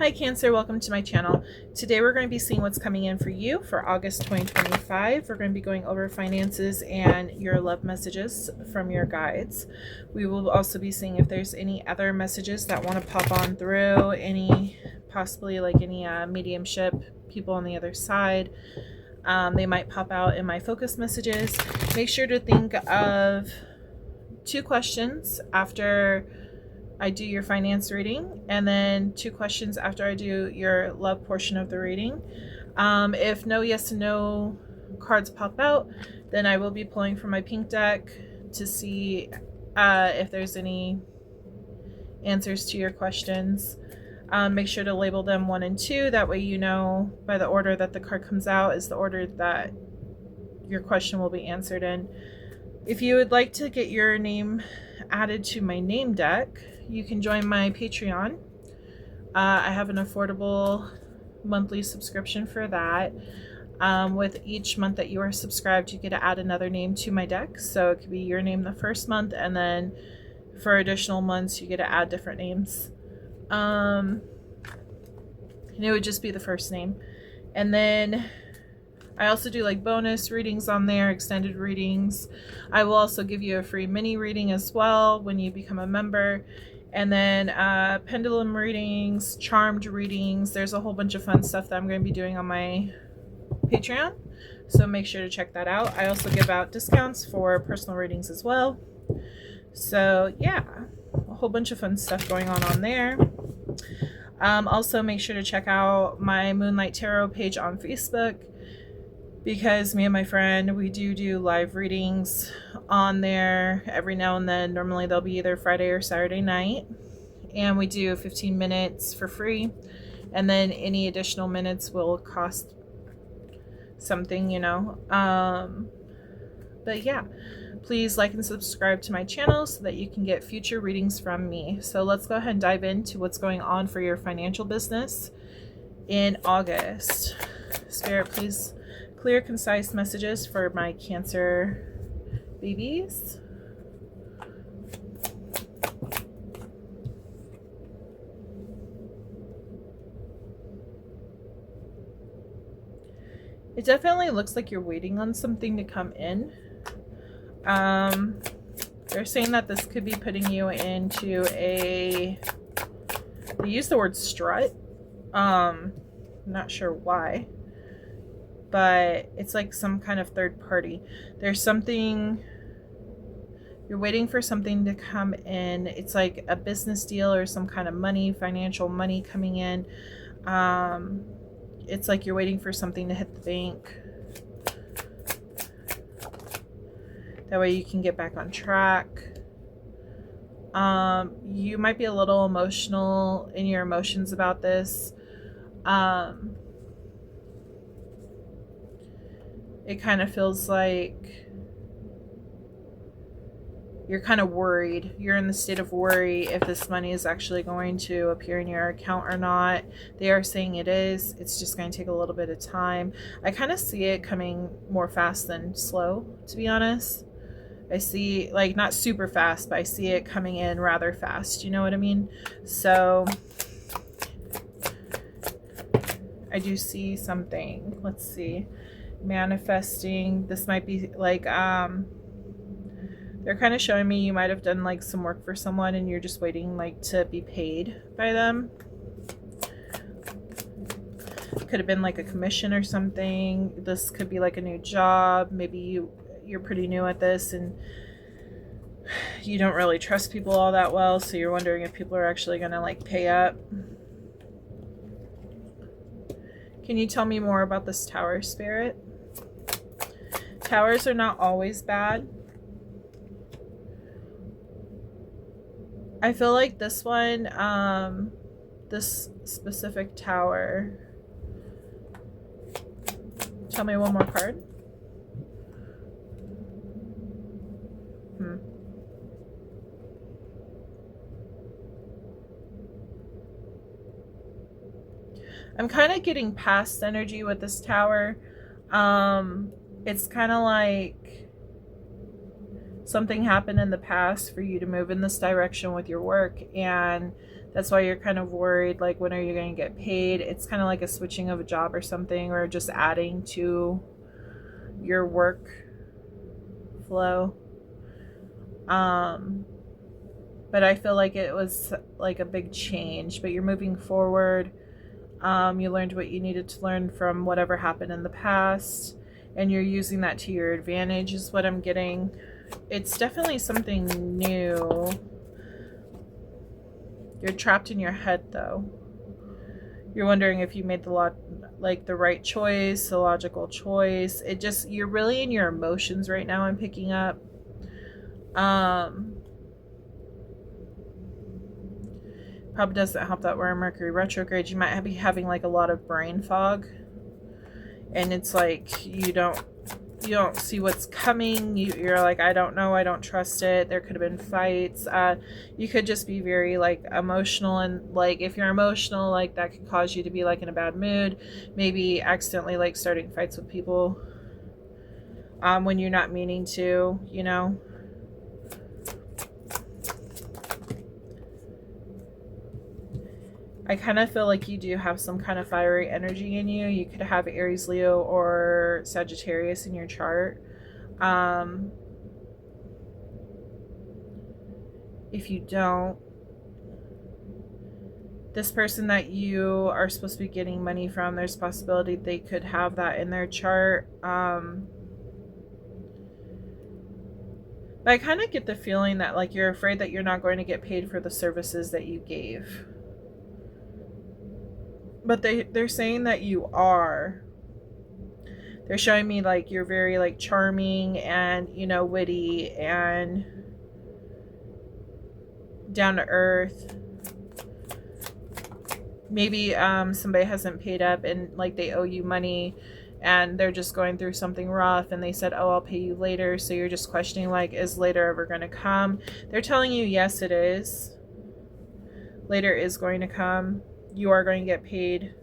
Hi Cancer, welcome to my channel. Today we're going to be seeing what's coming in for you for August 2025. We're going to be going over finances and your love messages from your guides. We will also be seeing if there's any other messages that want to pop on through, possibly like any mediumship people on the other side. They might pop out in my focus messages. Make sure to think of 2 questions after I do your finance reading, and then 2 questions after I do your love portion of the reading. If no yes and no cards pop out, then I will be pulling from my pink deck to see if there's any answers to your questions. Make sure to label them 1 and 2. That way you know by the order that the card comes out is the order that your question will be answered in. If you would like to get your name added to my name deck, you can join my Patreon. I have an affordable monthly subscription for that. With each month that you are subscribed, you get to add another name to my deck. So it could be your name the first month, and then for additional months, you get to add different names. And it would just be the first name. And then I also do like bonus readings on there, extended readings. I will also give you a free mini reading as well when you become a member. And then pendulum readings, charmed readings. There's a whole bunch of fun stuff that I'm going to be doing on my Patreon. So make sure to check that out. I also give out discounts for personal readings as well. So yeah, a whole bunch of fun stuff going on there. Also make sure to check out my Moonlight Tarot page on Facebook, because me and my friend, we do live readings on there every now and then. Normally they'll be either Friday or Saturday night, and we do 15 minutes for free, and then any additional minutes will cost something, you know. But yeah, please like and subscribe to my channel so that you can get future readings from me. So let's go ahead and dive into what's going on for your financial business in August. Spirit, please clear, concise messages for my Cancer babies. It definitely looks like you're waiting on something to come in. They're saying that this could be putting you into they use the word strut. I'm not sure why, but it's like some kind of third party. There's something, you're waiting for something to come in. It's like a business deal or some kind of money, financial money coming in. It's like you're waiting for something to hit the bank. That way you can get back on track. You might be a little emotional in your emotions about this. It kind of feels like you're kind of worried. You're in the state of worry if this money is actually going to appear in your account or not. They are saying it is. It's just going to take a little bit of time. I kind of see it coming more fast than slow, to be honest. I see, like, not super fast, but I see it coming in rather fast. You know what I mean? So I do see something. Let's see. Manifesting. This might be like they're kind of showing me you might have done like some work for someone and you're just waiting like to be paid by them. Could have been like a commission or something. This could be like a new job. Maybe you're pretty new at this and you don't really trust people all that well, so you're wondering if people are actually gonna like pay up. Can you tell me more about this Tower, Spirit? Towers are not always bad. I feel like this one, this specific Tower. Tell me one more card. I'm kind of getting past energy with this Tower. It's kind of like something happened in the past for you to move in this direction with your work, and That's why you're kind of worried, like, when are you going to get paid? It's kind of like a switching of a job or something, or just adding to your work flow. But I feel like it was like a big change, but you're moving forward. You learned what you needed to learn from whatever happened in the past, and you're using that to your advantage is what I'm getting. It's definitely something new. You're trapped in your head, though. You're wondering if you made the right choice, the logical choice. You're really in your emotions right now. I'm picking up. Probably doesn't help that we're in Mercury retrograde. You might be having like a lot of brain fog, and it's like you don't see what's coming. You're like, I don't know, I don't trust it. There could have been fights. You could just be very like emotional, and like if you're emotional, like that could cause you to be like in a bad mood, maybe accidentally like starting fights with people when you're not meaning to, you know. I kind of feel like you do have some kind of fiery energy in you. You could have Aries, Leo, or Sagittarius in your chart. If you don't, this person that you are supposed to be getting money from, there's a possibility they could have that in their chart. But I kind of get the feeling that like you're afraid that you're not going to get paid for the services that you gave. But they're saying that you are. They're showing me like you're very like charming and, you know, witty and down to earth. Maybe somebody hasn't paid up and like they owe you money and they're just going through something rough and they said, oh, I'll pay you later. So you're just questioning like, is later ever going to come? They're telling you, yes, it is. Later is going to come. You are going to get paid.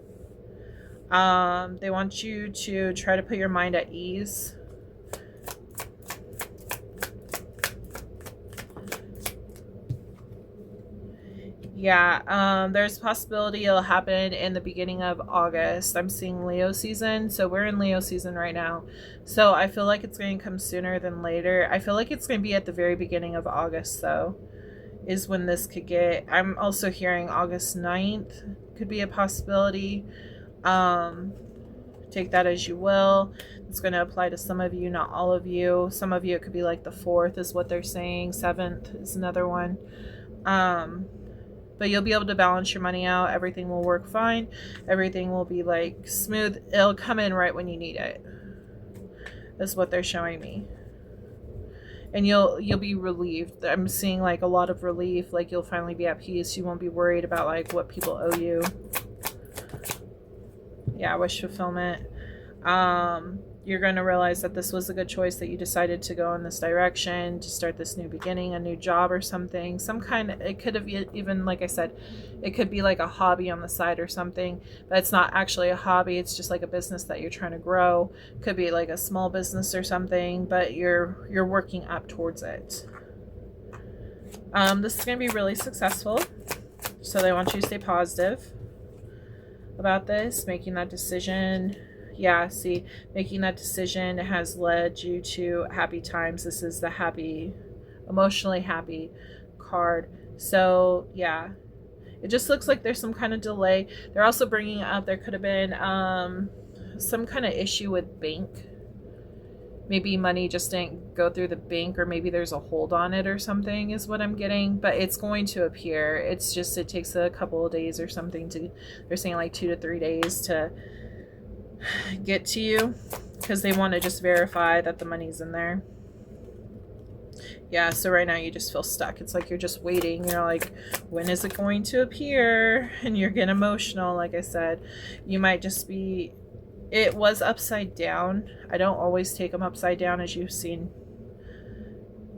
They want you to try to put your mind at ease. Yeah, there's a possibility it'll happen in the beginning of August. I'm seeing Leo season, so we're in Leo season right now. So I feel like it's going to come sooner than later. I feel like it's going to be at the very beginning of August, though, is when this could get. I'm also hearing August 9th could be a possibility. Take that as you will. It's going to apply to some of you, not all of you. Some of you, it could be like the 4th is what they're saying. 7th is another one. But you'll be able to balance your money out. Everything will work fine. Everything will be like smooth. It'll come in right when you need it. That's what they're showing me. And you'll be relieved. I'm seeing like a lot of relief. Like you'll finally be at peace. You won't be worried about like what people owe you. Yeah, wish fulfillment. You're going to realize that this was a good choice, that you decided to go in this direction, to start this new beginning, a new job or something. It could have even, like I said, it could be like a hobby on the side or something, but it's not actually a hobby. It's just like a business that you're trying to grow. Could be like a small business or something, but you're working up towards it. This is going to be really successful. So they want you to stay positive about this, making that decision. Yeah, see, making that decision has led you to happy times. This is the happy, emotionally happy card. So yeah, it just looks like there's some kind of delay. They're also bringing up there could have been some kind of issue with bank. Maybe money just didn't go through the bank, or maybe there's a hold on it or something is what I'm getting. But it's going to appear. It's just, it takes a couple of days or something to, they're saying like 2 to 3 days to get to you, because they want to just verify that the money's in there. Yeah, so right now you just feel stuck. It's like you're just waiting. You're like, when is it going to appear? And you're getting emotional. Like I said, you might just be, it was upside down. I don't always take them upside down, as you've seen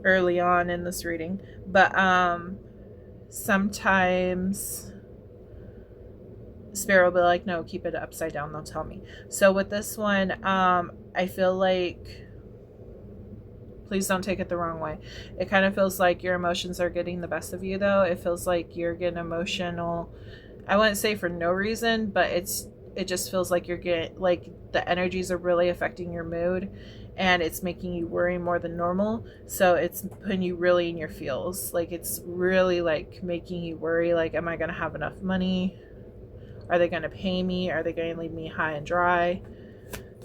early on in this reading, but sometimes Spirit will be like, no, keep it upside down. They'll tell me. So with this one, I feel like Please don't take it the wrong way. It kind of feels like your emotions are getting the best of you, though. It feels like you're getting emotional. I wouldn't say for no reason, but it just feels like you're getting, like, the energies are really affecting your mood, and it's making you worry more than normal. So it's putting you really in your feels. Like, it's really like making you worry, like, am I going to have enough money? Are they going to pay me? Are they going to leave me high and dry?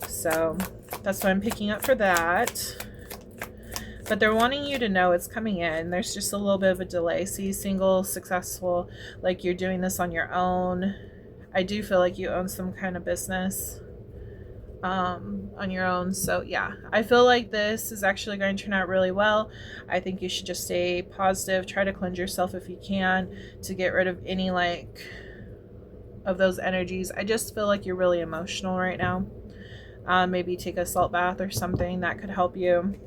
So that's what I'm picking up for that. But they're wanting you to know it's coming in. There's just a little bit of a delay. See, single, successful, like you're doing this on your own. I do feel like you own some kind of business on your own. So yeah, I feel like this is actually going to turn out really well. I think you should just stay positive. Try to cleanse yourself if you can to get rid of any, like, of those energies. I just feel like you're really emotional right now. Maybe take a salt bath or something that could help you.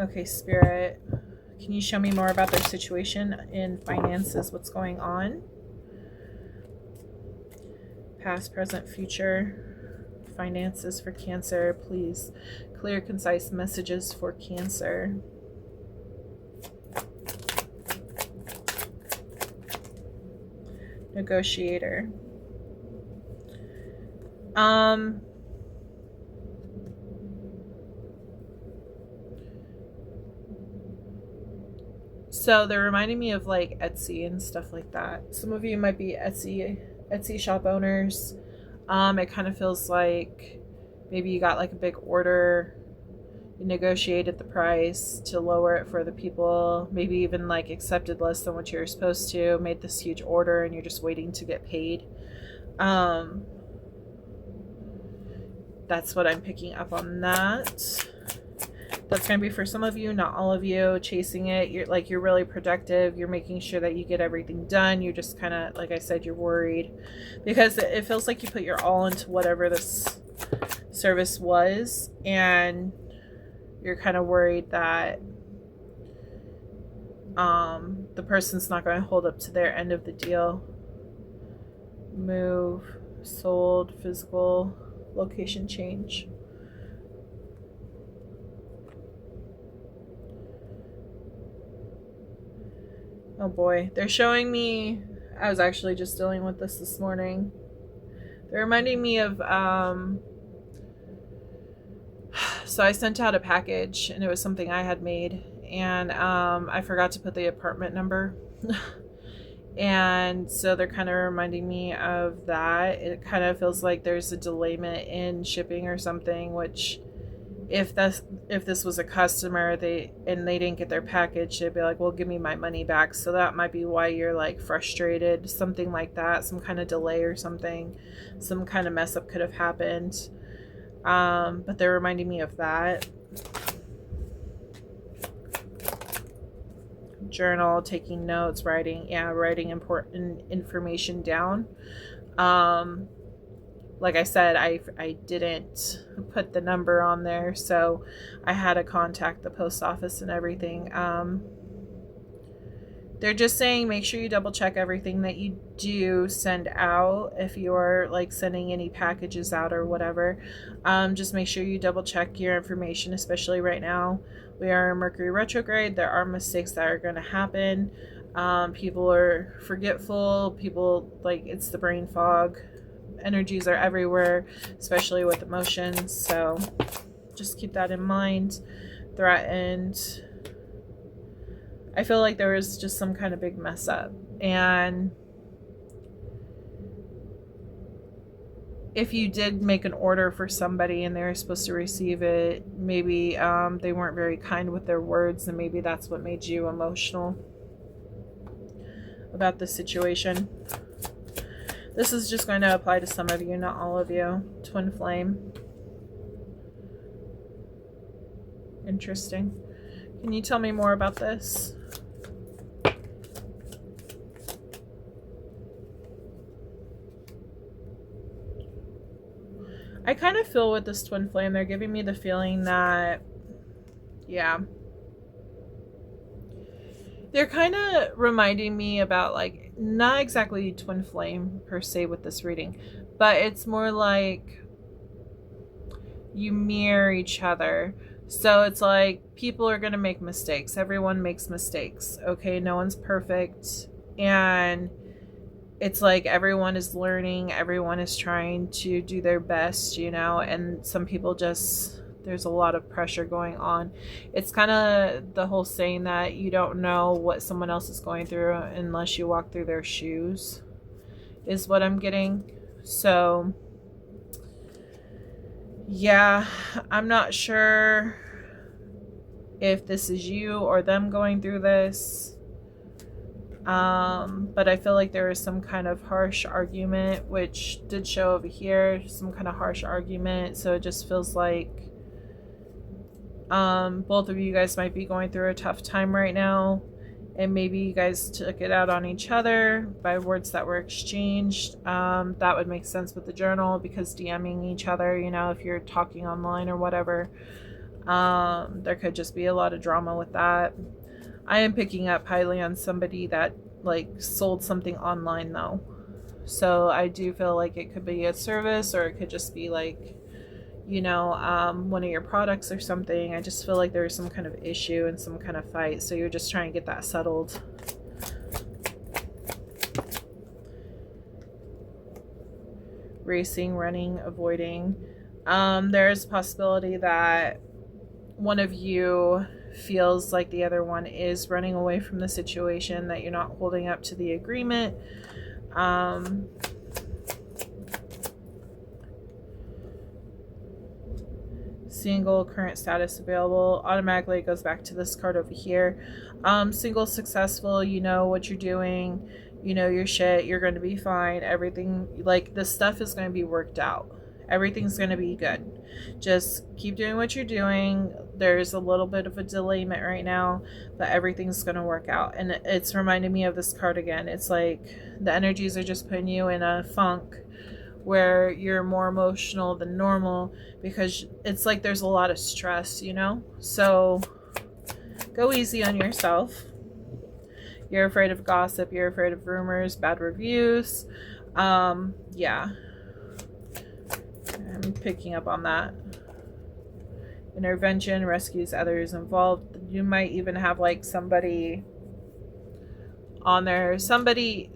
Okay, Spirit, can you show me more about their situation in finances? What's going on? Past, present, future. Finances for Cancer, please. Clear, concise messages for Cancer. Negotiator. So they're reminding me of, like, Etsy and stuff like that. Some of you might be Etsy shop owners. It kind of feels like maybe you got, like, a big order, you negotiated the price to lower it for the people, maybe even, like, accepted less than what you're supposed to, made this huge order, and you're just waiting to get paid. That's what I'm picking up on that. That's going to be for some of you, not all of you. Chasing it, you're really productive. You're making sure that you get everything done. You're just kind of, like I said, you're worried because it feels like you put your all into whatever this service was, and you're kind of worried that the person's not going to hold up to their end of the deal. Move, sold, physical, location change. Oh boy, they're showing me, I was actually just dealing with this morning. They're reminding me of, so I sent out a package and it was something I had made, and I forgot to put the apartment number. And so they're kind of reminding me of that. It kind of feels like there's a delayment in shipping or something, which if this was a customer, they didn't get their package, they'd be like, well, give me my money back. So that might be why you're, like, frustrated, something like that, some kind of delay or something, some kind of mess up could have happened. But they're reminding me of that. Journal, taking notes, writing important information down. Like I said, I didn't put the number on there, so I had to contact the post office and everything. They're just saying make sure you double check everything that you do send out. If you're, like, sending any packages out or whatever, just make sure you double check your information, especially right now. We are in Mercury retrograde. There are mistakes that are going to happen. People are forgetful. People, like, it's the brain fog. Energies are everywhere, especially with emotions. So just keep that in mind. Threatened. I feel like there was just some kind of big mess up. And if you did make an order for somebody and they were supposed to receive it, maybe they weren't very kind with their words, and maybe that's what made you emotional about the situation. This is just going to apply to some of you, not all of you. Twin flame. Interesting. Can you tell me more about this? I kind of feel with this twin flame, they're giving me the feeling that, yeah, they're kind of reminding me about, like, not exactly twin flame per se with this reading, but it's more like you mirror each other. So it's like people are going to make mistakes. Everyone makes mistakes. Okay, no one's perfect. And it's like everyone is learning, everyone is trying to do their best, you know, and some people just, there's a lot of pressure going on. It's kind of the whole saying that you don't know what someone else is going through unless you walk through their shoes, is what I'm getting. So yeah, I'm not sure if this is you or them going through this. But I feel like there is some kind of harsh argument, which did show over here, some kind of harsh argument. So it just feels like both of you guys might be going through a tough time right now, and maybe you guys took it out on each other by words that were exchanged. That would make sense with the journal, because DMing each other, you know, if you're talking online or whatever, there could just be a lot of drama with that. I am picking up highly on somebody that like sold something online though. So I do feel like it could be a service, or it could just be like, you know, one of your products or something. I just feel like there's some kind of issue and some kind of fight. So you're just trying to get that settled. Racing, running, avoiding. There is a possibility that one of you feels like the other one is running away from the situation, that you're not holding up to the agreement. Single, current status available. Automatically it goes back to this card over here. Single, successful, you know what you're doing, you know your shit, you're going to be fine. Everything, like, this stuff is going to be worked out. Everything's going to be good. Just keep doing what you're doing. There's a little bit of a delayment right now, but everything's going to work out. And it's reminding me of this card again. It's like the energies are just putting you in a funk where you're more emotional than normal, because it's like there's a lot of stress, you know? So go easy on yourself. You're afraid of gossip. You're afraid of rumors, bad reviews. Yeah. I'm picking up on that. Intervention, rescues others involved. You might even have like somebody on there. Somebody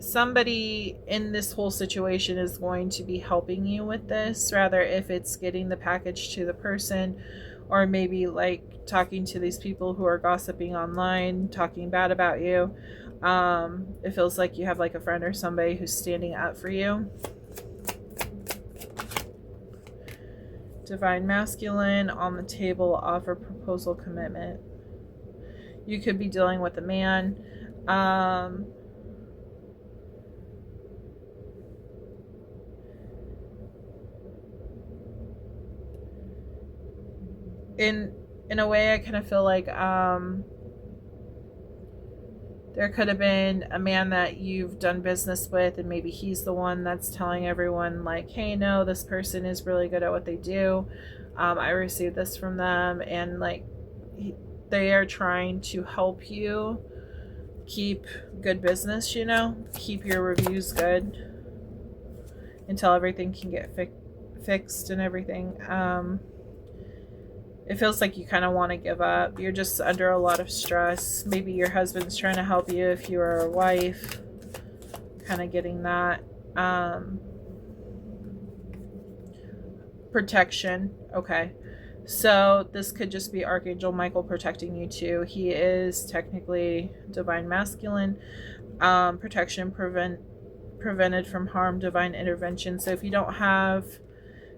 in this whole situation is going to be helping you with this, rather if it's getting the package to the person, or maybe like talking to these people who are gossiping online, talking bad about you. It feels like you have like a friend or somebody who's standing up for you. Divine masculine on the table, offer, proposal, commitment. You could be dealing with a man. In a way, I kind of feel like there could have been a man that you've done business with, and maybe he's the one that's telling everyone like, hey, no, this person is really good at what they do. I received this from them, and like they are trying to help you keep good business, you know, keep your reviews good until everything can get fixed and everything. It feels like you kind of want to give up. You're just under a lot of stress. Maybe your husband's trying to help you if you are a wife. Kind of getting that. Protection. Okay. So this could just be Archangel Michael protecting you too. He is technically divine masculine. Protection, prevented from harm, divine intervention. So if you don't have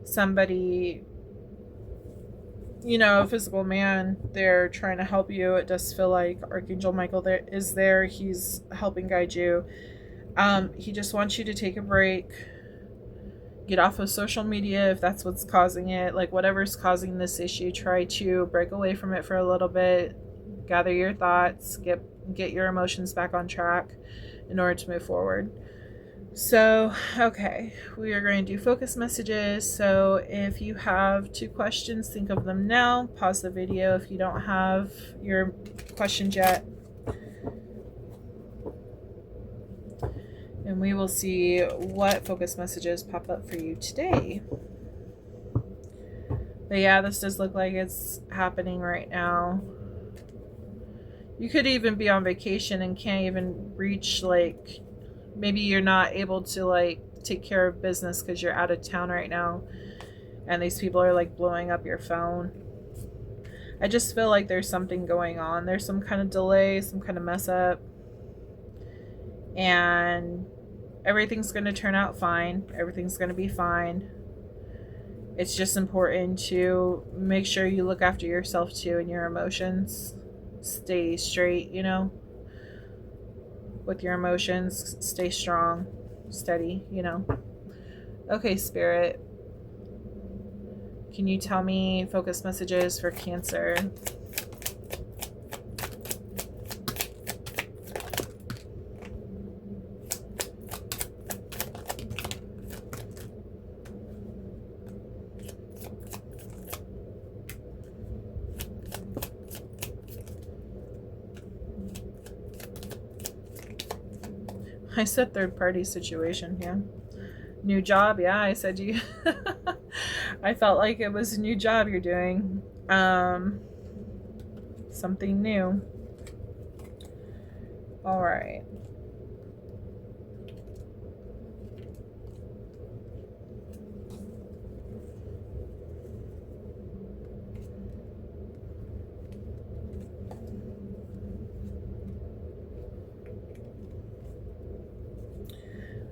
somebody, you know, a physical man, they're trying to help you, it does feel like Archangel Michael is there. He's helping guide you. He just wants you to take a break, get off of social media if that's what's causing it. Like whatever's causing this issue, try to break away from it for a little bit, gather your thoughts, get your emotions back on track in order to move forward. So, okay, we are going to do focus messages. So if you have 2 questions, think of them now. Pause the video if you don't have your questions yet. And we will see what focus messages pop up for you today. But yeah, this does look like it's happening right now. You could even be on vacation and can't even reach, like, maybe you're not able to, like, take care of business because you're out of town right now. And these people are, like, blowing up your phone. I just feel like there's something going on. There's some kind of delay, some kind of mess up. And everything's going to turn out fine. Everything's going to be fine. It's just important to make sure you look after yourself too and your emotions. Stay straight, you know, with your emotions. Stay strong, steady, you know. Okay, Spirit. Can you tell me focus messages for Cancer? I said third party situation, yeah. New job, yeah, I said you. I felt like it was a new job you're doing. Something new. All right.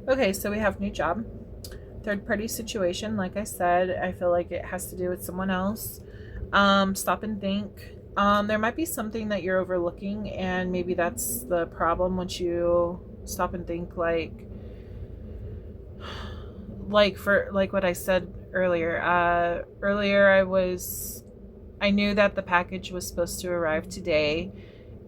Okay, so we have new job. Third party situation, like I said, I feel like it has to do with someone else. Stop and think. There might be something that you're overlooking, and maybe that's the problem. Once you stop and think, like for like what I said earlier. I knew that the package was supposed to arrive today,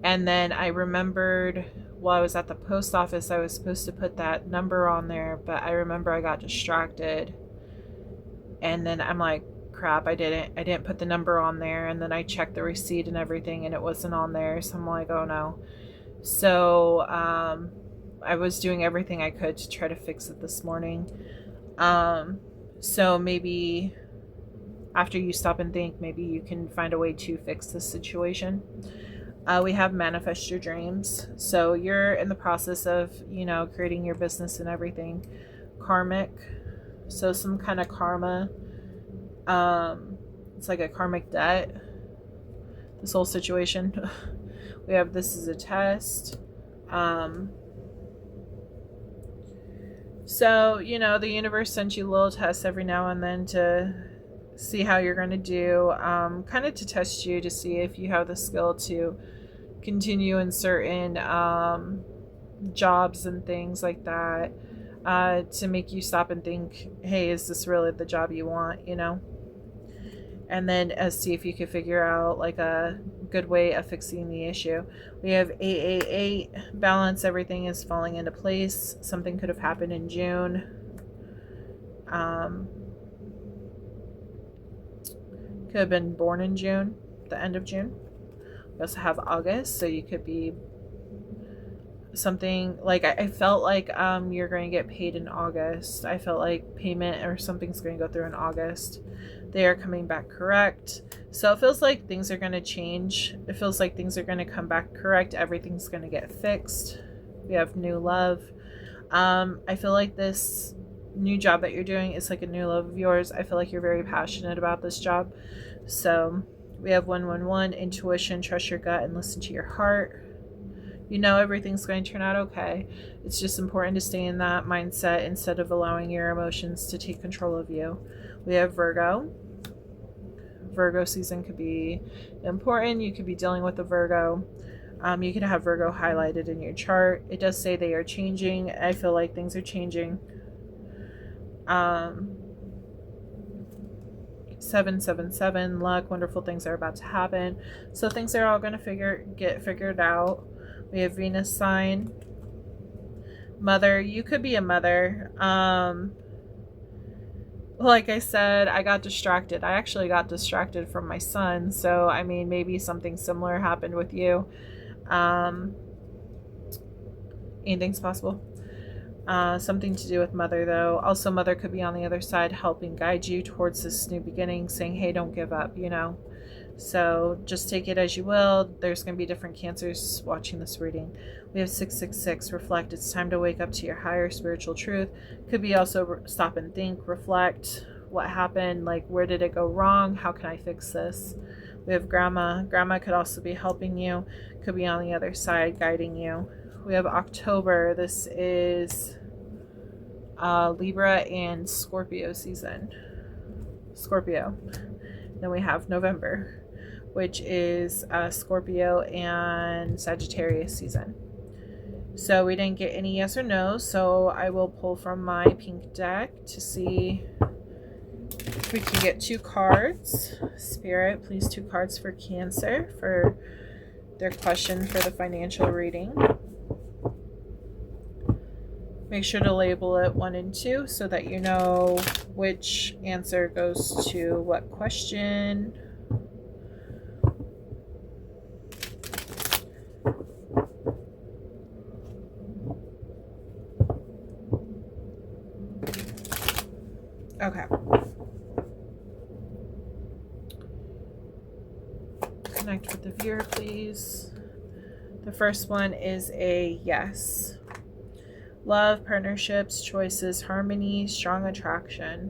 and then I remembered while I was at the post office I was supposed to put that number on there, but I remember I got distracted, and then I'm like, crap, I didn't put the number on there, and then I checked the receipt and everything and it wasn't on there, so I'm like, oh no. So I was doing everything I could to try to fix it this morning. So maybe after you stop and think, maybe you can find a way to fix this situation. We have manifest your dreams. So you're in the process of, creating your business and everything. Karmic. So some kind of karma. It's like a karmic debt. This whole situation. We have this is a test. So, the universe sends you little tests every now and then to see how you're going to do, kind of to test you to see if you have the skill to continue in certain jobs and things like that, to make you stop and think, hey, is this really the job you want, And then see if you can figure out like a good way of fixing the issue. We have 888, balance, everything is falling into place. Something could have happened in June. Could have been born in June, the end of June. We also have August, so you could be something like I felt like you're going to get paid in August. I felt like payment or something's going to go through in August. They are coming back correct. So it feels like things are going to change. It feels like things are going to come back correct. Everything's going to get fixed. We have new love. I feel like this new job that you're doing is like a new love of yours. I feel like you're very passionate about this job. So we have 111, intuition, trust your gut and listen to your heart. Everything's going to turn out okay. It's just important to stay in that mindset instead of allowing your emotions to take control of you. We have Virgo. Virgo season could be important. You could be dealing with a Virgo. You could have Virgo highlighted in your chart. It does say they are changing. I feel like things are changing. 777, luck, wonderful things are about to happen. So things are all going to get figured out. We have Venus sign. Mother, you could be a mother. Like I said, I got distracted. I actually got distracted from my son. So, maybe something similar happened with you. Anything's possible. Something to do with mother, though. Also, mother could be on the other side helping guide you towards this new beginning, saying, hey, don't give up, you know. So just take it as you will. There's going to be different cancers watching this reading. We have 666, reflect. It's time to wake up to your higher spiritual truth. Could be also stop and think, reflect. What happened? Like, where did it go wrong? How can I fix this? We have grandma. Grandma could also be helping you. Could be on the other side guiding you. We have October. This is Libra and Scorpio season. Scorpio. Then we have November, which is Scorpio and Sagittarius season. So we didn't get any yes or no, so I will pull from my pink deck to see if we can get 2 cards. Spirit, please 2 cards for Cancer for their question for the financial reading. Make sure to label it 1 and 2 so that you know which answer goes to what question. Okay. Connect with the viewer, please. The first one is a yes. Love, partnerships, choices, harmony, strong attraction.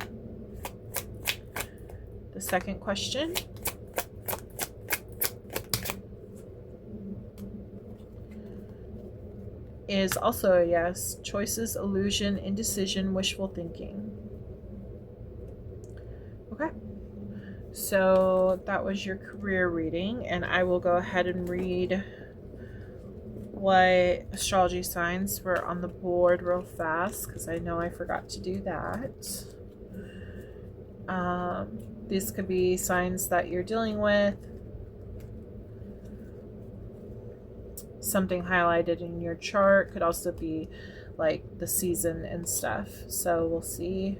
The second question is also a yes. Choices, illusion, indecision, wishful thinking. Okay. So that was your career reading, and I will go ahead and read what astrology signs were on the board real fast because I know I forgot to do that. These could be signs that you're dealing with, something highlighted in your chart, could also be like the season and stuff. So we'll see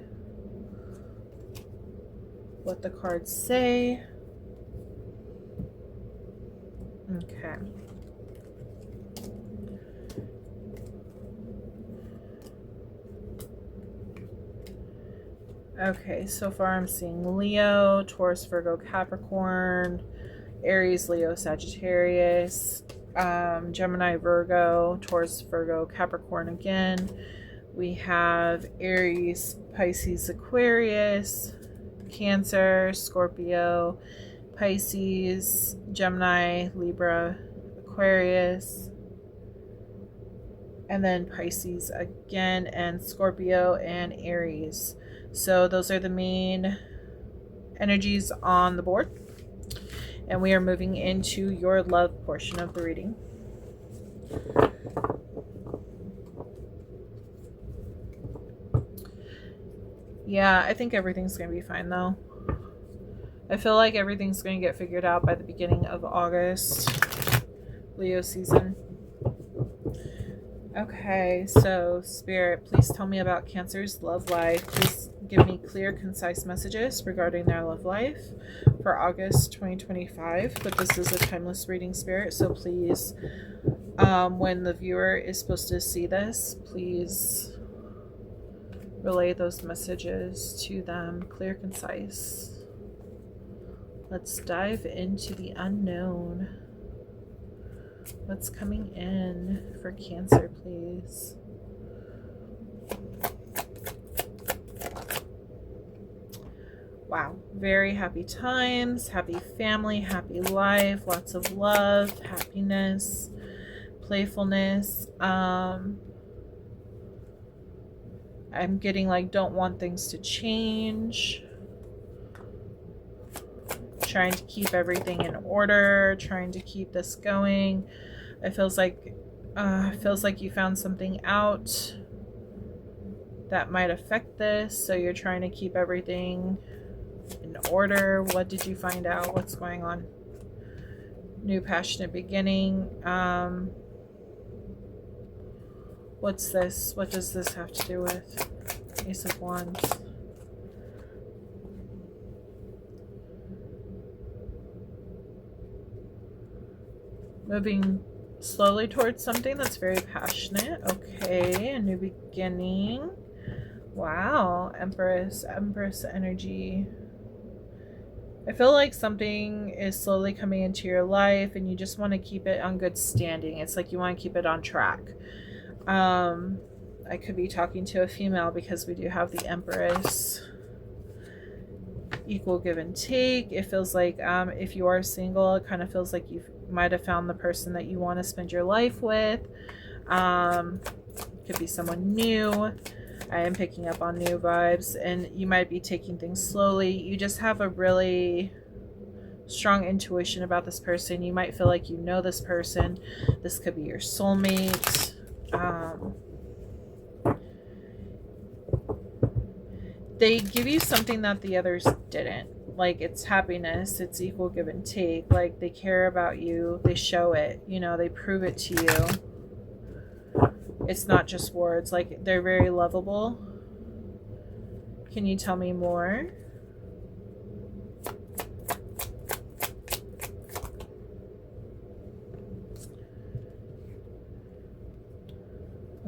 what the cards say. Okay. Okay, so far I'm seeing Leo, Taurus, Virgo, Capricorn, Aries, Leo, Sagittarius, Gemini, Virgo, Taurus, Virgo, Capricorn again. We have Aries, Pisces, Aquarius, Cancer, Scorpio, Pisces, Gemini, Libra, Aquarius, and then Pisces again, and Scorpio and Aries. So those are the main energies on the board. And we are moving into your love portion of the reading. Yeah, I think everything's going to be fine though. I feel like everything's going to get figured out by the beginning of August. Leo season. Okay, so Spirit, please tell me about Cancer's love life. Please give me clear, concise messages regarding their love life for August 2025. But this is a timeless reading, Spirit, so please, when the viewer is supposed to see this, please relay those messages to them, clear, concise. Let's dive into the unknown. What's coming in for Cancer, please? Wow. Very happy times, happy family, happy life, lots of love, happiness, playfulness. I'm getting like don't want things to change. Trying to keep everything in order, trying to keep this going. It feels like you found something out that might affect this, so you're trying to keep everything in order. What did you find out? What's going on? New passionate beginning. What's this? What does this have to do with? Ace of Wands. slowly towards something that's very passionate. Okay, a new beginning. Wow, Empress energy. I feel like something is slowly coming into your life and you just want to keep it on good standing. It's like you want to keep it on track. I could be talking to a female because we do have the Empress. Equal give and take. It feels like if you are single, it kind of feels like you might have found the person that you want to spend your life with. Could be someone new. I am picking up on new vibes, and you might be taking things slowly. You just have a really strong intuition about this person. You might feel like you know this person. This could be your soulmate. They give you something that the others didn't. Like, it's happiness, it's equal give and take. Like, they care about you, they show it, you know, they prove it to you. It's not just words. Like, they're very lovable. Can you tell me more?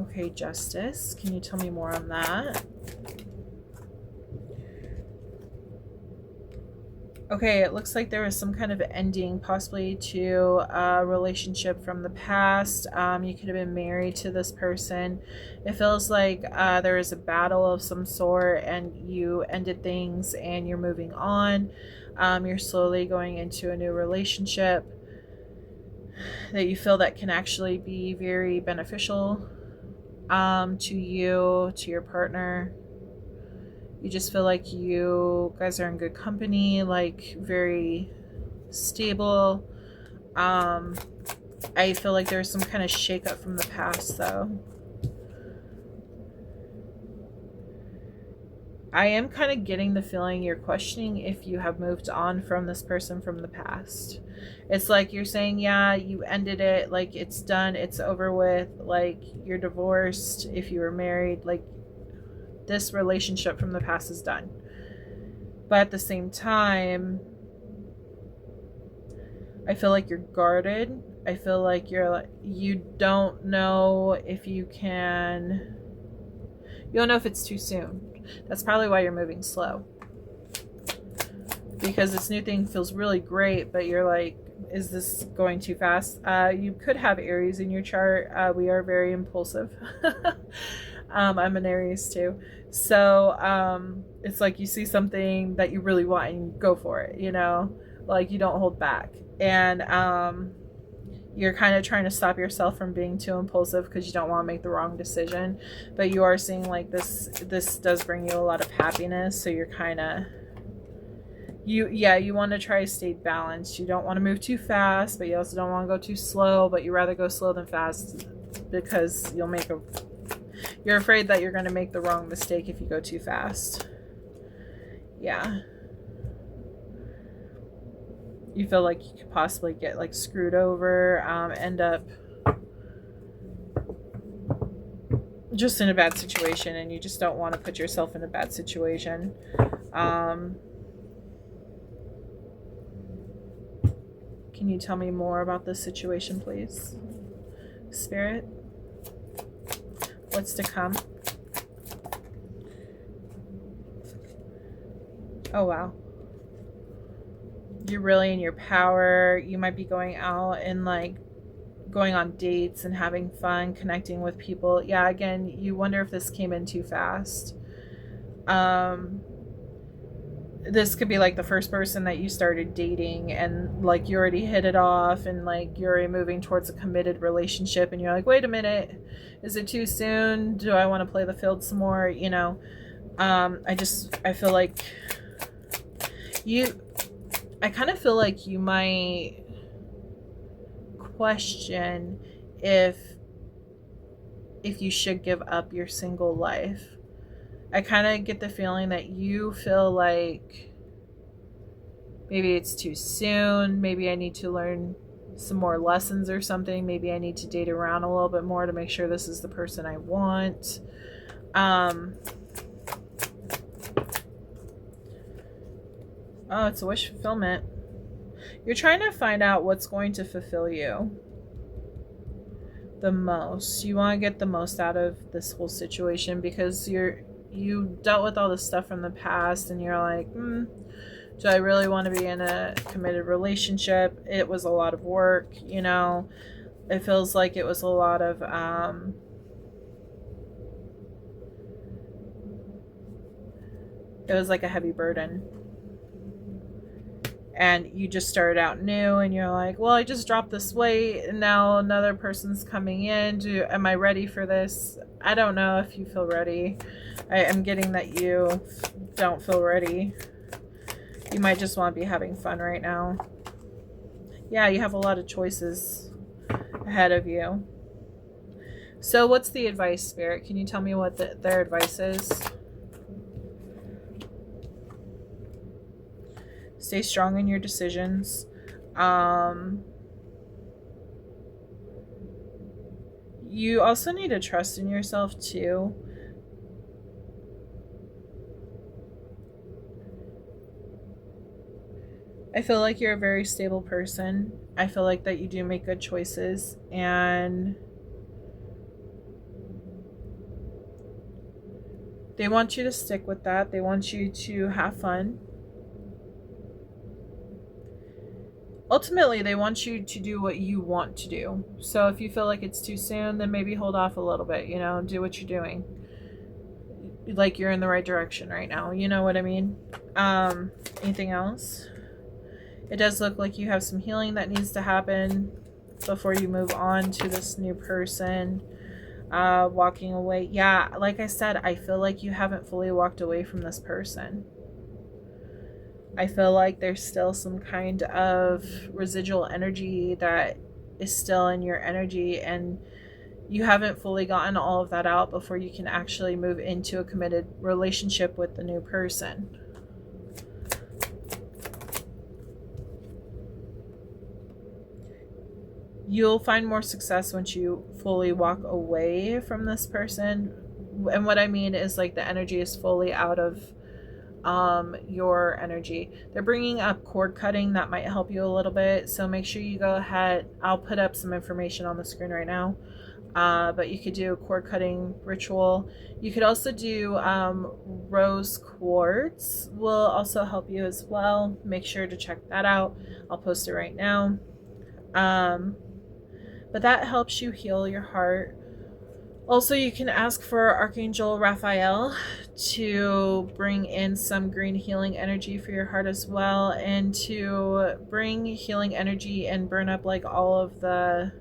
Okay, Justice. Can you tell me more on that? Okay, it looks like there was some kind of ending, possibly to a relationship from the past. You could have been married to this person. It feels like there is a battle of some sort and you ended things and you're moving on. You're slowly going into a new relationship that you feel that can actually be very beneficial to you, to your partner. You just feel like you guys are in good company, like very stable. I feel like there's some kind of shakeup from the past, though. I am kind of getting the feeling you're questioning if you have moved on from this person from the past. It's like you're saying, yeah, you ended it, like it's done, it's over with, like you're divorced, if you were married, like this relationship from the past is done. But at the same time, I feel like you're guarded. I feel like you don't know if you don't know if it's too soon. That's probably why you're moving slow. Because this new thing feels really great, but you're like, is this going too fast? You could have Aries in your chart. We are very impulsive. I'm an Aries too. So it's like you see something that you really want and you go for it, you know? Like you don't hold back. And you're kind of trying to stop yourself from being too impulsive because you don't want to make the wrong decision. But you are seeing like this does bring you a lot of happiness. So you're kind of, you want to try to stay balanced. You don't want to move too fast, but you also don't want to go too slow, but you rather go slow than fast because you're afraid that you're going to make the wrong mistake if you go too fast. Yeah. You feel like you could possibly get like screwed over, end up just in a bad situation, and you just don't want to put yourself in a bad situation. Can you tell me more about this situation, please? Spirit? What's to come? Oh, wow. You're really in your power. You might be going out and like going on dates and having fun, connecting with people. Yeah, again, you wonder if this came in too fast. This could be like the first person that you started dating and like you already hit it off and like you're already moving towards a committed relationship and you're like, wait a minute, is it too soon? Do I want to play the field some more? You know, I feel like I kind of feel like you might question if you should give up your single life. I kind of get the feeling that you feel like maybe it's too soon. Maybe I need to learn some more lessons or something. Maybe I need to date around a little bit more to make sure this is the person I want. Oh, it's a wish fulfillment. You're trying to find out what's going to fulfill you. the most. You want to get the most out of this whole situation because you dealt with all this stuff from the past and you're like, do I really want to be in a committed relationship? It was a lot of work, you know. It feels like it was a lot of it was like a heavy burden. And you just started out new and you're like, well, I just dropped this weight and now another person's coming in. Am I ready for this? I don't know if you feel ready. I am getting that you don't feel ready. You might just want to be having fun right now. Yeah, you have a lot of choices ahead of you. So what's the advice, Spirit? Can you tell me what their advice is? Stay strong in your decisions. You also need to trust in yourself too. I feel like you're a very stable person. I feel like that you do make good choices and they want you to stick with that. They want you to have fun. Ultimately, they want you to do what you want to do. So if you feel like it's too soon, then maybe hold off a little bit, you know, do what you're doing. Like you're in the right direction right now. You know what I mean? Anything else? It does look like you have some healing that needs to happen before you move on to this new person. Walking away. Yeah, like I said, I feel like you haven't fully walked away from this person. I feel like there's still some kind of residual energy that is still in your energy and you haven't fully gotten all of that out before you can actually move into a committed relationship with the new person. You'll find more success once you fully walk away from this person. And what I mean is like the energy is fully out of your energy. They're bringing up cord cutting that might help you a little bit. So make sure you go ahead. I'll put up some information on the screen right now. But you could do a cord cutting ritual. You could also do rose quartz will also help you as well. Make sure to check that out. I'll post it right now. But that helps you heal your heart. Also, you can ask for Archangel Raphael to bring in some green healing energy for your heart as well, and to bring healing energy and burn up like all of the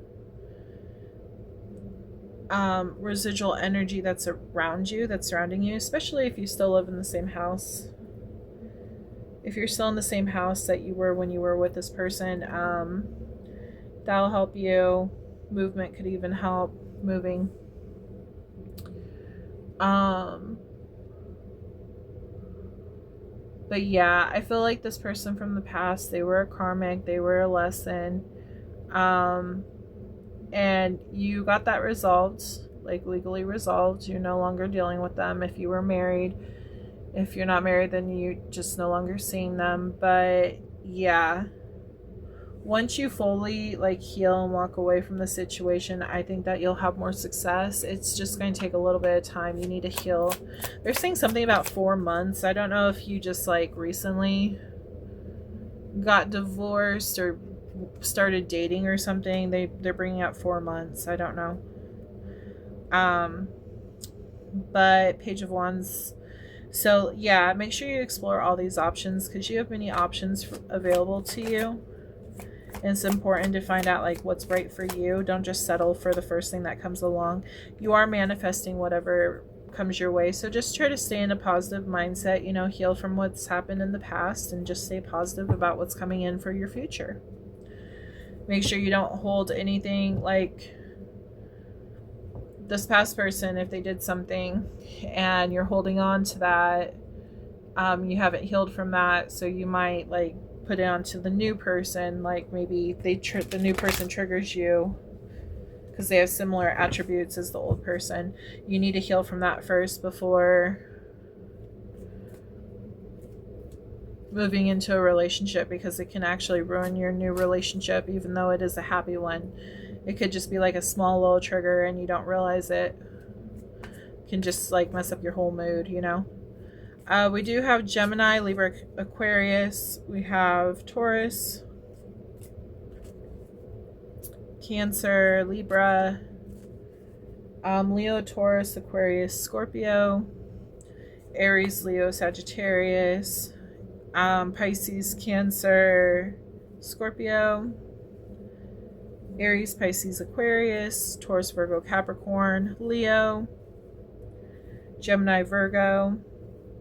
residual energy that's around you, that's surrounding you, especially if you still live in the same house. If you're still in the same house that you were when you were with this person, that'll help you. Movement could even help moving. But yeah, I feel like this person from the past, they were a karmic, they were a lesson. And you got that resolved, like legally resolved. You're no longer dealing with them. If you were married, if you're not married, then you're just no longer seeing them. But yeah, once you fully like heal and walk away from the situation, I think that you'll have more success. It's just going to take a little bit of time. You need to heal. They're saying something about 4 months. I don't know if you just like recently got divorced or started dating or something. They're bringing up 4 months. I don't know. But Page of Wands. So yeah, make sure you explore all these options because you have many options available to you. And it's important to find out like what's right for you. Don't just settle for the first thing that comes along. You are manifesting whatever comes your way. So just try to stay in a positive mindset, you know, heal from what's happened in the past and just stay positive about what's coming in for your future. Make sure you don't hold anything like this past person. If they did something and you're holding on to that, you haven't healed from that. So you might like put it onto the new person, like maybe the new person triggers you because they have similar attributes as the old person. You need to heal from that first before moving into a relationship, because it can actually ruin your new relationship even though it is a happy one. It could just be like a small little trigger and you don't realize it. Can just like mess up your whole mood, you know. We do have Gemini, Libra, Aquarius. We have Taurus, Cancer, Libra, Leo, Taurus, Aquarius, Scorpio, Aries, Leo, Sagittarius, Pisces, Cancer, Scorpio, Aries, Pisces, Aquarius, Taurus, Virgo, Capricorn, Leo, Gemini, Virgo.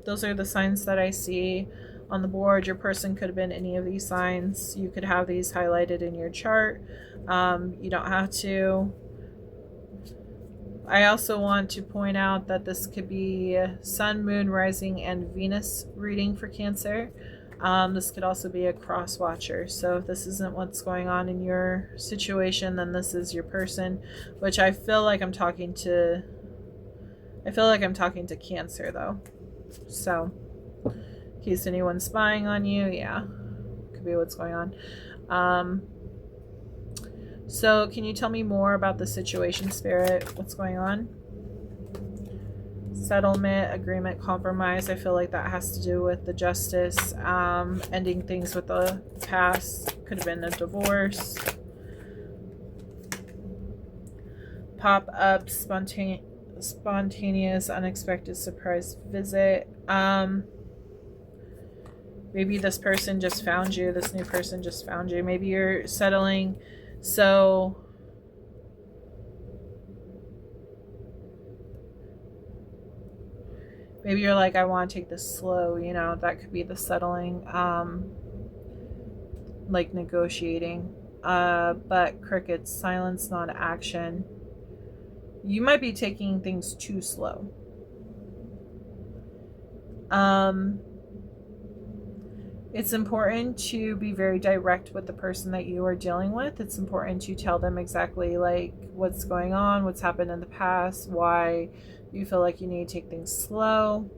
Those are the signs that I see on the board. Your person could have been any of these signs. You could have these highlighted in your chart. You don't have to. I also want to point out that this could be Sun, Moon, Rising, and Venus reading for Cancer. This could also be a cross watcher. So if this isn't what's going on in your situation, then this is your person, which I feel like I'm talking to Cancer though. So in case anyone's spying on you, yeah, could be what's going on. So can you tell me more about the situation, Spirit? What's going on? Settlement, agreement, compromise. I feel like that has to do with the justice, ending things with the past. Could have been a divorce. Pop up, spontaneous, unexpected surprise visit. Maybe this person just found you. This new person just found you. Maybe you're settling. So maybe you're like, I want to take this slow, you know. That could be the settling, like negotiating. But crickets, silence, not action. You might be taking things too slow. It's important to be very direct with the person that you are dealing with. It's important to tell them exactly like what's going on, what's happened in the past, why you feel like you need to take things slow.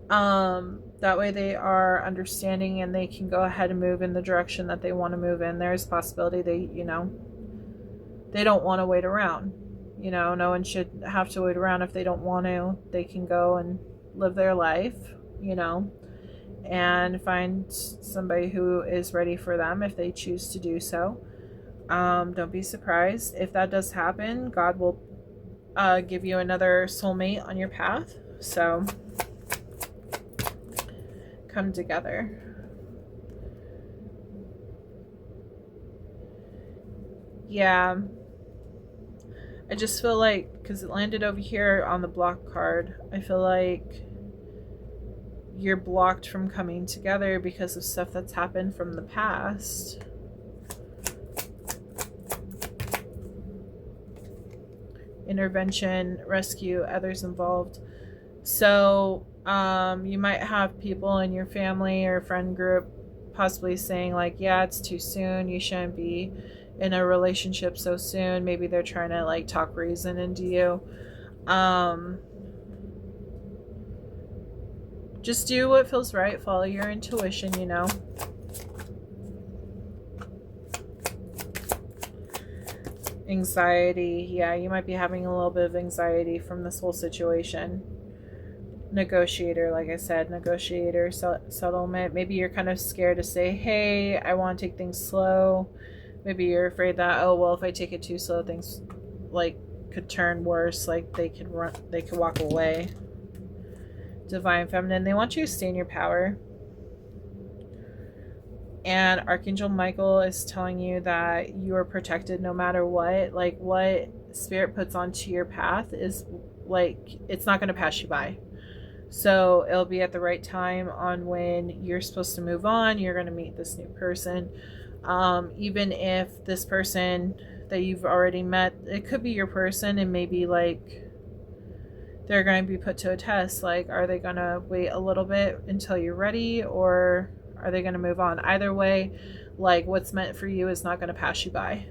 That way they are understanding and they can go ahead and move in the direction that they want to move in. There's a possibility they don't want to wait around. You know, no one should have to wait around if they don't want to. They can go and live their life, you know, and find somebody who is ready for them if they choose to do so. Don't be surprised if that does happen. God will give you another soulmate on your path. So come together. Yeah. I just feel like, because it landed over here on the block card, I feel like you're blocked from coming together because of stuff that's happened from the past. Intervention, rescue, others involved. So you might have people in your family or friend group possibly saying like, yeah, it's too soon. You shouldn't be in a relationship so soon. Maybe they're trying to like talk reason into you. Just do what feels right. Follow your intuition, you know. Anxiety. Yeah, you might be having a little bit of anxiety from this whole situation. Negotiator, like I said, negotiator, settlement. Maybe you're kind of scared to say, hey, I want to take things slow. Maybe you're afraid that, oh, well, if I take it too slow, things like could turn worse. Like they could walk away. Divine Feminine, they want you to stay in your power. And Archangel Michael is telling you that you are protected no matter what. Like what Spirit puts onto your path is like, it's not going to pass you by. So it'll be at the right time on when you're supposed to move on. You're going to meet this new person. Even if this person that you've already met, it could be your person, and maybe like they're going to be put to a test. Like, are they going to wait a little bit until you're ready, or are they going to move on? Either way, like what's meant for you is not going to pass you by.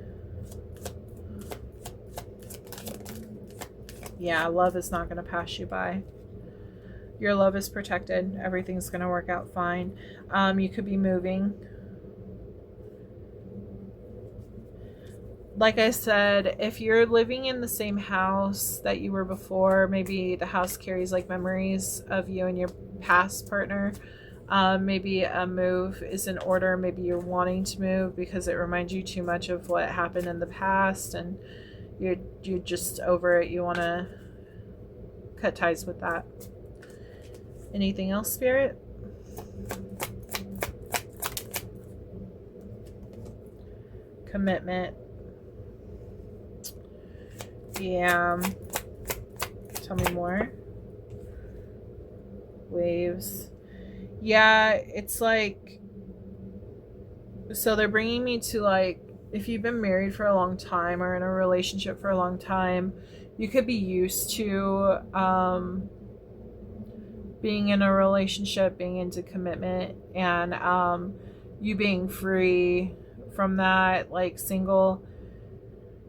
Yeah, love is not going to pass you by. Your love is protected. Everything's going to work out fine. You could be moving. like I said, if you're living in the same house that you were before, maybe the house carries like memories of you and your past partner. Maybe a move is in order. Maybe you're wanting to move because it reminds you too much of what happened in the past, and you're just over it. You want to cut ties with that. Anything else, Spirit? Commitment. Yeah. Tell me more. Waves. Yeah, it's like, so they're bringing me to like, if you've been married for a long time or in a relationship for a long time, you could be used to being in a relationship, being into commitment, and you being free from that, like single.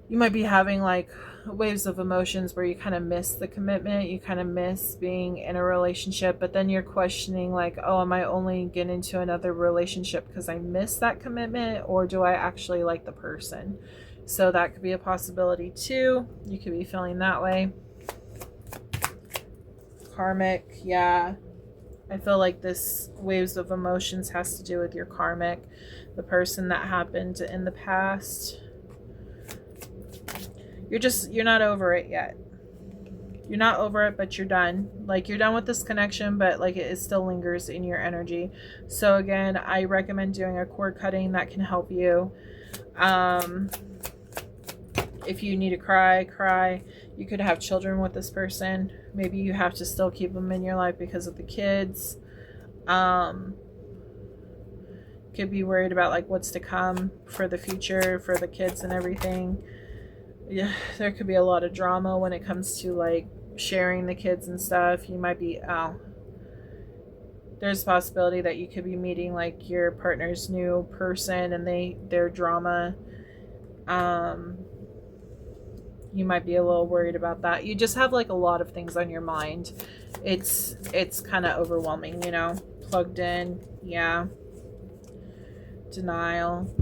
You might be having like waves of emotions where you kind of miss the commitment, you kind of miss being in a relationship, but then you're questioning like, oh, am I only getting into another relationship because I miss that commitment, or do I actually like the person? So that could be a possibility too. You could be feeling that way. Karmic, yeah. I feel like this waves of emotions has to do with your karmic, the person that happened in the past. You're not over it yet. You're not over it, but you're done. Like, you're done with this connection, but like it still lingers in your energy. So again, I recommend doing a cord cutting. That can help you. If you need to cry. You could have children with this person. Maybe you have to still keep them in your life because of the kids. Could be worried about like what's to come for the future for the kids and everything. Yeah, there could be a lot of drama when it comes to like sharing the kids and stuff. You might be there's a possibility that you could be meeting like your partner's new person and their drama. You might be a little worried about that. You just have like a lot of things on your mind. It's kind of overwhelming, you know. Plugged in, yeah. Denial.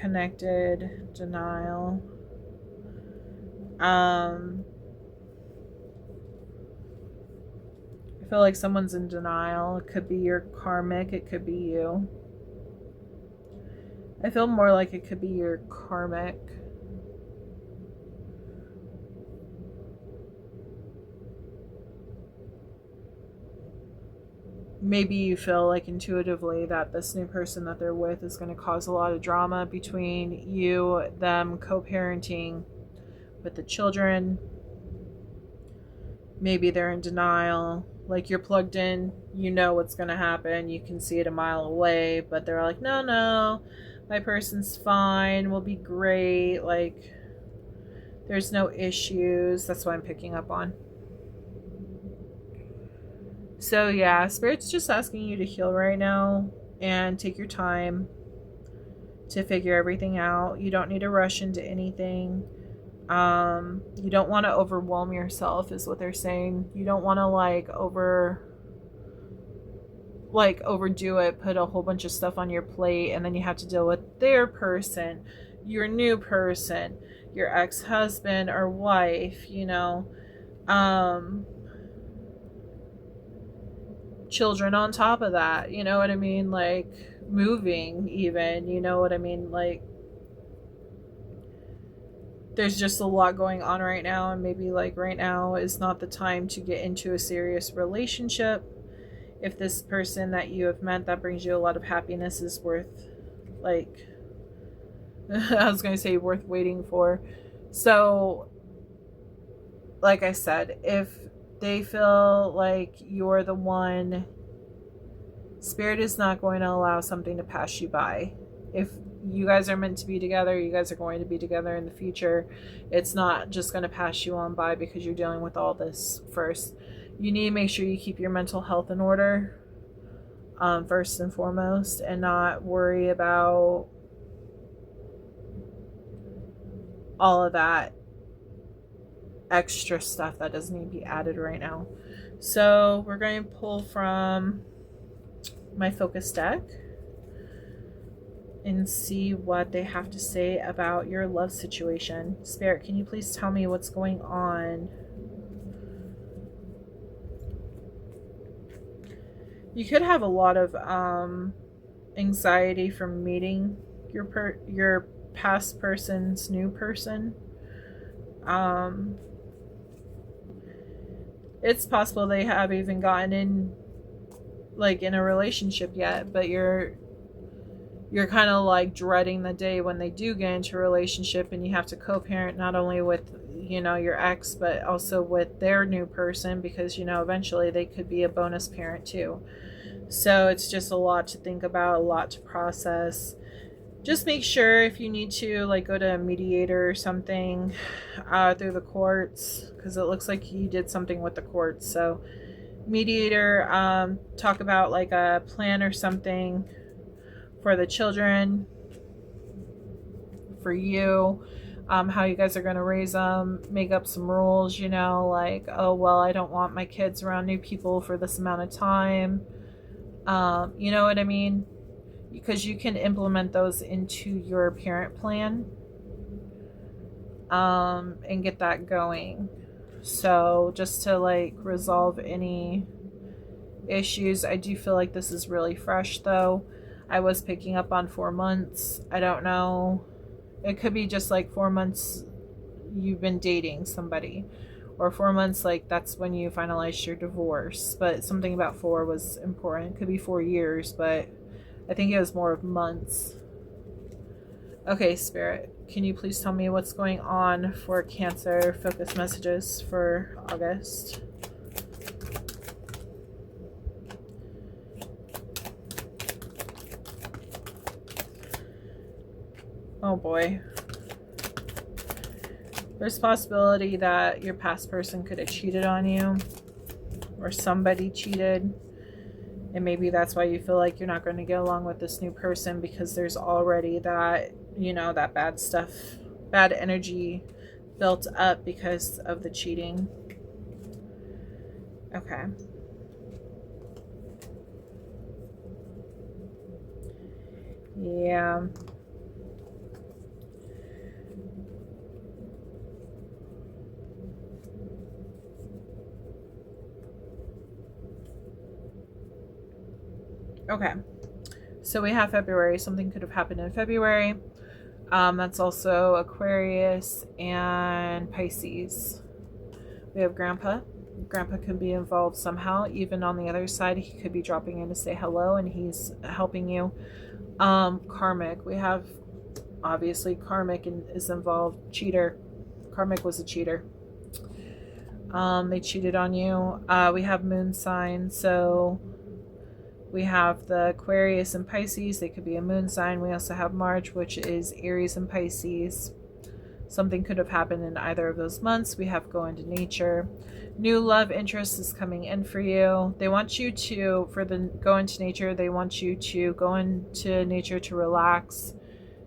Connected, denial. I feel like someone's in denial. It could be your karmic, it could be you. I feel more like it could be your karmic. Maybe you feel like intuitively that this new person that they're with is going to cause a lot of drama between you, them co-parenting with the children. Maybe they're in denial. Like, you're plugged in, you know what's going to happen, you can see it a mile away, but they're like, no, my person's fine, we'll be great, like, there's no issues. That's what I'm picking up on. So yeah, Spirit's just asking you to heal right now and take your time to figure everything out. You don't need to rush into anything. You don't want to overwhelm yourself is what they're saying. You don't want to overdo it, put a whole bunch of stuff on your plate, and then you have to deal with their person, your new person, your ex-husband or wife, you know, children on top of that, you know what I mean? Like, moving even, you know what I mean? Like, there's just a lot going on right now, and maybe like right now is not the time to get into a serious relationship. If this person that you have met that brings you a lot of happiness is worth, like, I was going to say worth waiting for. So, like I said, if they feel like you're the one, Spirit is not going to allow something to pass you by. If you guys are meant to be together, you guys are going to be together in the future. It's not just going to pass you on by because you're dealing with all this first. You need to make sure you keep your mental health in order, first and foremost, and not worry about all of that extra stuff that doesn't need to be added right now. So we're going to pull from my focus deck. and see what they have to say about your love situation. Spirit, can you please tell me what's going on? You could have a lot of anxiety from meeting your past person's new person. It's possible they have even gotten in, like, in a relationship yet, but you're kind of like dreading the day when they do get into a relationship and you have to co-parent not only with, you know, your ex, but also with their new person, because, you know, eventually they could be a bonus parent too. So it's just a lot to think about, a lot to process. Just make sure, if you need to, like, go to a mediator or something through the courts, because it looks like you did something with the courts. So mediator, talk about like a plan or something for the children, for you, how you guys are going to raise them, make up some rules, you know, like, oh, well, I don't want my kids around new people for this amount of time. You know what I mean? Because you can implement those into your parent plan, and get that going. So just to like resolve any issues. I do feel like this is really fresh though. I was picking up on 4 months. I don't know. It could be just like 4 months you've been dating somebody, or 4 months, like that's when you finalized your divorce. But something about 4 was important. It could be 4 years, but I think it was more of months. Okay, Spirit, can you please tell me what's going on for Cancer focus messages for August? Oh boy. There's a possibility that your past person could have cheated on you, or somebody cheated, and maybe that's why you feel like you're not going to get along with this new person, because there's already that, you know, that bad stuff, bad energy built up because of the cheating. Okay. Yeah. Okay. So we have February. Something could have happened in February. That's also Aquarius and Pisces. We have Grandpa. Grandpa could be involved somehow. Even on the other side, he could be dropping in to say hello, and he's helping you. Karmic. We have, obviously, Karmic is involved. Cheater. Karmic was a cheater. They cheated on you. We have moon sign. So we have the Aquarius and Pisces. They could be a moon sign. We also have March, which is Aries and Pisces. Something could have happened in either of those months. We have go into nature. New love interest is coming in for you. They want you to, for the go into nature, they want you to go into nature to relax,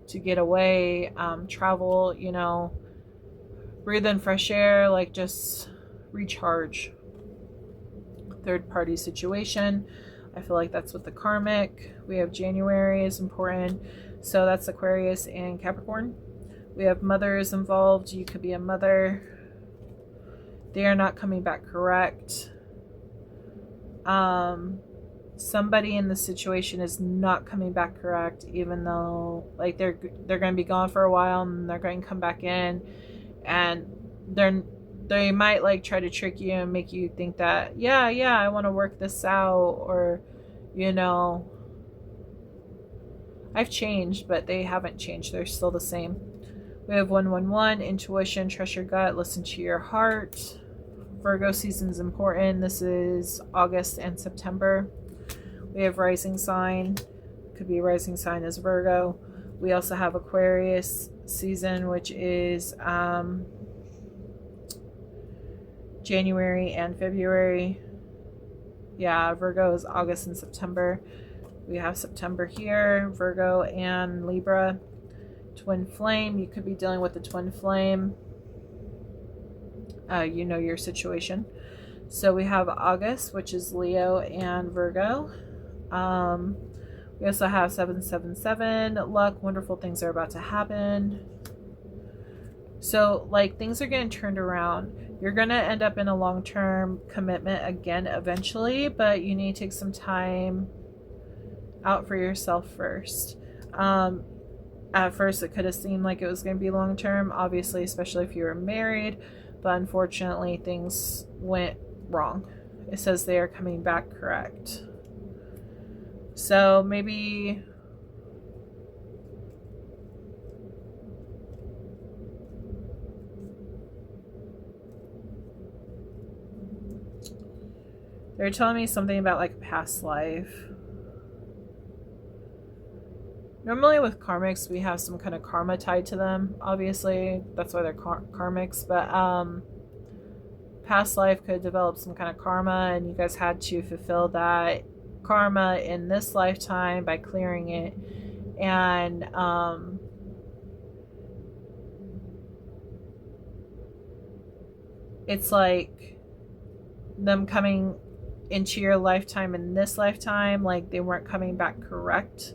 to get away, travel, you know, breathe in fresh air, like just recharge. Third party situation. I feel like that's with the Karmic. We have January is important. So that's Aquarius and Capricorn. We have mothers involved. You could be a mother. They are not coming back correct. Somebody in the situation is not coming back correct, even though like they're going to be gone for a while, and they're going to come back in, and they might like try to trick you and make you think that yeah I want to work this out, or you know, I've changed, but they haven't changed. They're still the same. We have 111, intuition, trust your gut, listen to your heart. Virgo season is important. This is August and September. We have rising sign. Could be rising sign as Virgo. We also have Aquarius season, which is January and February. Yeah, Virgo is August and September. We have September here, Virgo and Libra. Twin flame. You could be dealing with the twin flame. You know your situation. So we have August, which is Leo and Virgo. We also have 777, luck, wonderful things are about to happen. So, like, things are getting turned around. You're going to end up in a long-term commitment again eventually, but you need to take some time out for yourself first. At first, it could have seemed like it was going to be long-term, obviously, especially if you were married, but unfortunately, things went wrong. It says they are coming back correct. So maybe they're telling me something about like a past life. Normally with karmics, we have some kind of karma tied to them. Obviously, that's why they're karmics. But past life could develop some kind of karma, and you guys had to fulfill that karma in this lifetime by clearing it. And it's like them coming into your lifetime in this lifetime, like they weren't coming back correct.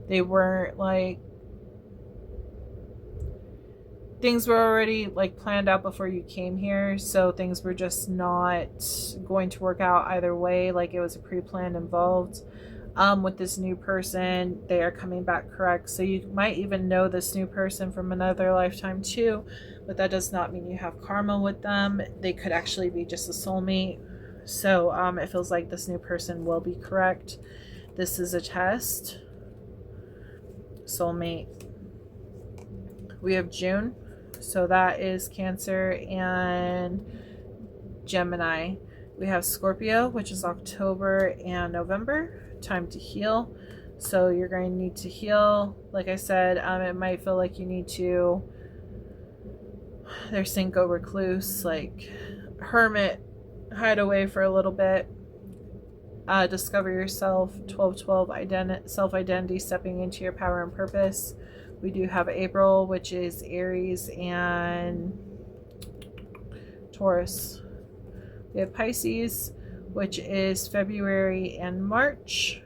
They weren't like, things were already like planned out before you came here, so things were just not going to work out either way. Like it was a pre-plan involved. With this new person, they are coming back correct, so you might even know this new person from another lifetime too, but that does not mean you have karma with them. They could actually be just a soulmate. So it feels like this new person will be correct. This is a test. Soulmate. We have June, so that is Cancer and Gemini. We have Scorpio, which is October and November. Time to heal. So you're going to need to heal. Like I said, it might feel like you need to, there's Cinco recluse, like hermit, hide away for a little bit. Discover yourself. 12/12 self-identity, stepping into your power and purpose. We do have April, which is Aries and Taurus. We have Pisces, which is February and March.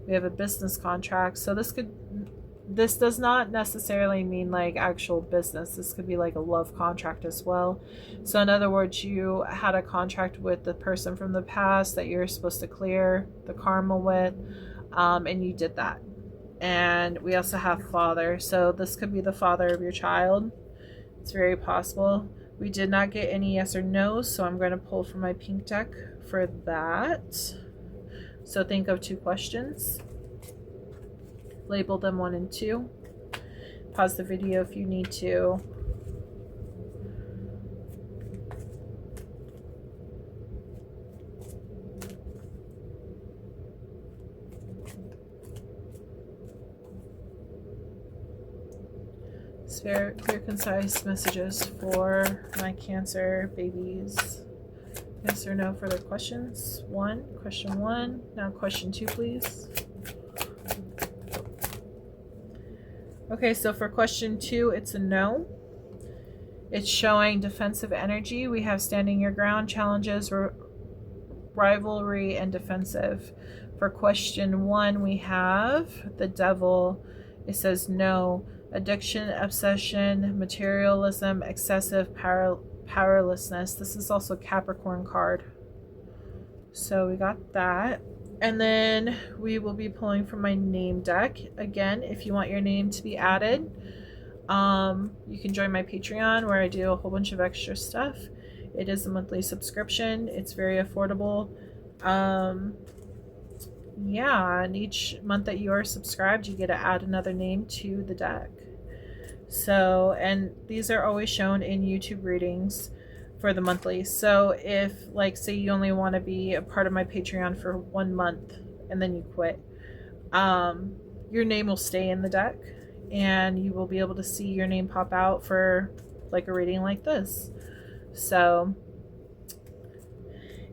We have a business contract. So this does not necessarily mean like actual business. This could be like a love contract as well. So in other words, you had a contract with the person from the past that you're supposed to clear the karma with, and you did that. And we also have father. So this could be the father of your child. It's very possible. We did not get any yes or no, so I'm going to pull from my pink deck for that. So think of 2 questions. Label them 1 and 2. Pause the video if you need to. Clear, concise messages for my Cancer babies. Yes or no further questions? Question 1. Now question 2, please. Okay, so for question 2, it's a no. It's showing defensive energy. We have standing your ground, challenges, rivalry, and defensive. For question 1, we have the devil. It says no. Addiction, obsession, materialism, excessive powerlessness. This is also Capricorn card. So we got that. And then we will be pulling from my name deck. Again, if you want your name to be added, you can join my Patreon where I do a whole bunch of extra stuff. It is a monthly subscription. It's very affordable. Yeah, and each month that you are subscribed, you get to add another name to the deck. So, and these are always shown in YouTube readings for the monthly. So if, like, say you only want to be a part of my Patreon for 1 month and then you quit, your name will stay in the deck and you will be able to see your name pop out for like a reading like this. So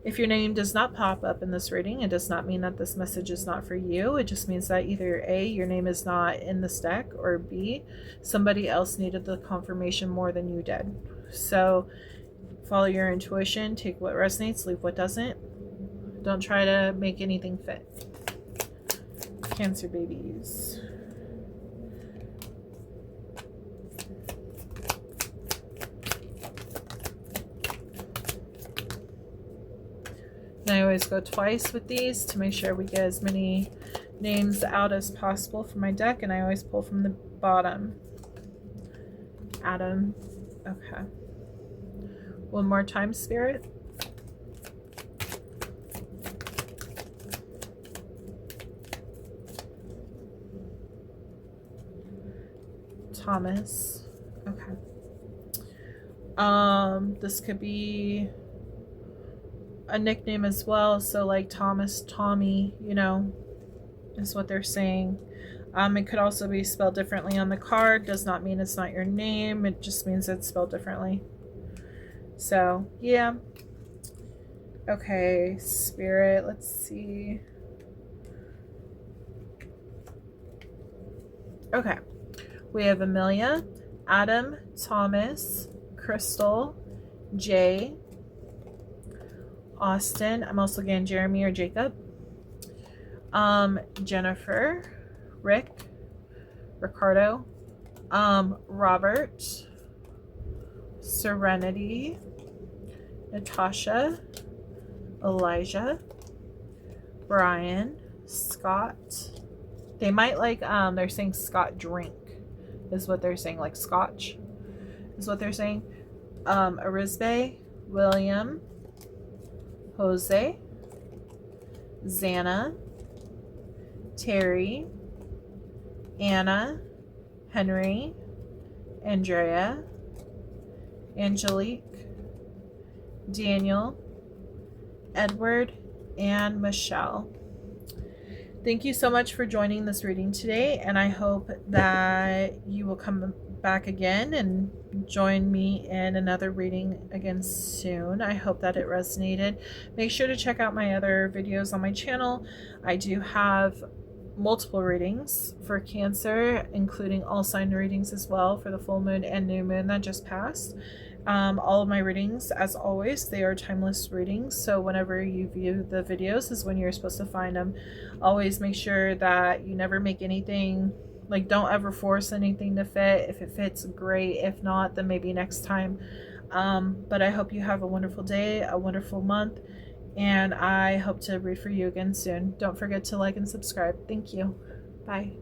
if your name does not pop up in this reading, it does not mean that this message is not for you. It just means that either A, your name is not in this deck, or B, somebody else needed the confirmation more than you did. So follow your intuition, take what resonates, leave what doesn't. Don't try to make anything fit. Cancer babies. And I always go twice with these to make sure we get as many names out as possible for my deck, and I always pull from the bottom. Adam. Okay. One more time, Spirit. Thomas. Okay. This could be a nickname as well, so like Thomas, Tommy, you know, is what they're saying. It could also be spelled differently on the card. Does not mean it's not your name. It just means it's spelled differently. So, yeah. Okay, Spirit, let's see. Okay. We have Amelia, Adam, Thomas, Crystal, Jay, Austin. I'm also getting Jeremy or Jacob. Jennifer, Rick, Ricardo, Robert, Serenity, Natasha, Elijah, Brian, Scott. They might like, they're saying Scott drink is what they're saying, like scotch is what they're saying. Arizbe, William, Jose, Xana, Terry, Anna, Henry, Andrea, Angelique, Daniel, Edward, and Michelle. Thank you so much for joining this reading today, and I hope that you will come back again and join me in another reading again soon. I hope that it resonated. Make sure to check out my other videos on my channel. I do have multiple readings for Cancer, including all sign readings as well for the full moon and new moon that just passed. All of my readings, as always, they are timeless readings, so whenever you view the videos is when you're supposed to find them. Always make sure that you never make anything, like, don't ever force anything to fit. If it fits, great. If not, then maybe next time. But I hope you have a wonderful day, a wonderful month, and I hope to read for you again soon. Don't forget to like and subscribe. Thank you. Bye.